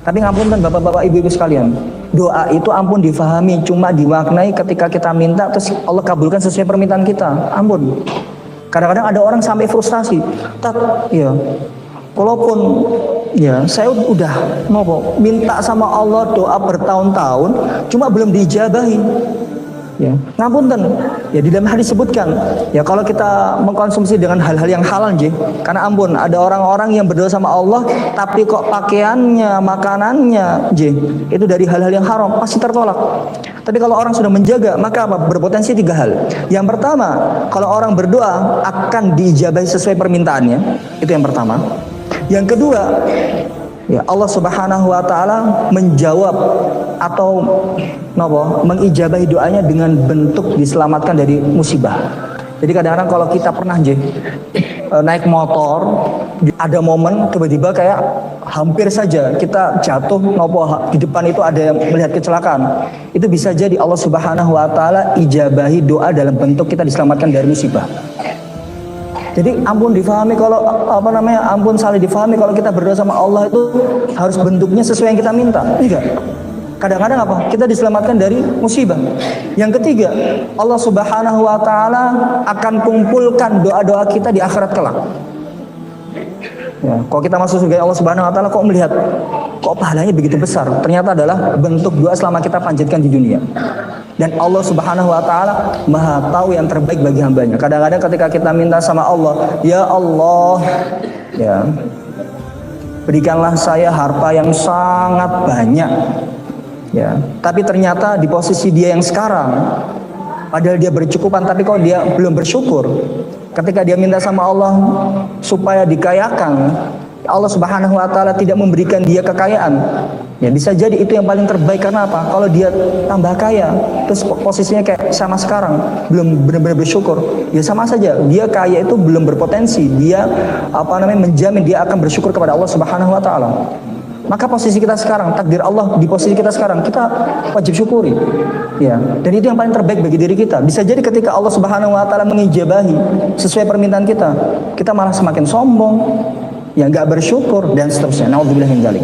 Tapi ngapunten bapak-bapak ibu-ibu sekalian, doa itu ampun difahami cuma dimaknai ketika kita minta terus Allah kabulkan sesuai permintaan kita. Ampun. Kadang-kadang ada orang sampai frustasi. Ya, walaupun ya saya udah minta sama Allah doa bertahun-tahun cuma belum diijabahi. Ya, ngapunten. Ya di dalam hadis disebutkan, ya kalau kita mengkonsumsi dengan hal-hal yang halal, karena ampun ada orang-orang yang berdoa sama Allah tapi kok pakaiannya, makanannya, itu dari hal-hal yang haram, pasti tertolak. Tapi kalau orang sudah menjaga, maka apa? Berpotensi 3 hal. Yang pertama, kalau orang berdoa akan diijabahi sesuai permintaannya, itu yang pertama. Yang kedua, ya Allah Subhanahu wa taala menjawab atau mengijabahi doanya dengan bentuk diselamatkan dari musibah. Jadi kadang-kadang kalau kita pernah naik motor, ada momen tiba-tiba kayak hampir saja kita jatuh, di depan itu ada yang melihat kecelakaan. Itu bisa jadi Allah Subhanahu wa taala ijabahi doa dalam bentuk kita diselamatkan dari musibah. Jadi ampun difahami kalau ampun salah difahami kalau kita berdoa sama Allah itu harus bentuknya sesuai yang kita minta. Enggak. Kadang-kadang apa? Kita diselamatkan dari musibah. Yang ketiga, Allah Subhanahu wa taala akan kumpulkan doa-doa kita di akhirat kelak. Ya, kalau kita masuk surga Allah Subhanahu wa taala kok melihat kok pahalanya begitu besar? Ternyata adalah bentuk doa selama kita panjatkan di dunia. Dan Allah Subhanahu wa taala Maha tahu yang terbaik bagi hambanya. Kadang-kadang ketika kita minta sama Allah, ya Allah, ya, berikanlah saya harta yang sangat banyak. Ya, tapi ternyata di posisi dia yang sekarang, padahal dia bercukupan, tapi kok dia belum bersyukur. Ketika dia minta sama Allah supaya dikayakan, Allah Subhanahu wa taala tidak memberikan dia kekayaan. Ya bisa jadi itu yang paling terbaik. Karena apa? Kalau dia tambah kaya, terus posisinya kayak sama sekarang, belum benar-benar bersyukur, ya sama saja. Dia kaya itu belum berpotensi. Dia menjamin dia akan bersyukur kepada Allah Subhanahu wa taala. Maka posisi kita sekarang, takdir Allah di posisi kita sekarang, kita wajib syukuri. Ya, dan itu yang paling terbaik bagi diri kita. Bisa jadi ketika Allah Subhanahu wa taala mengijabahi sesuai permintaan kita, kita malah semakin sombong, ya nggak bersyukur dan seterusnya. Nauzubillah min dzalik.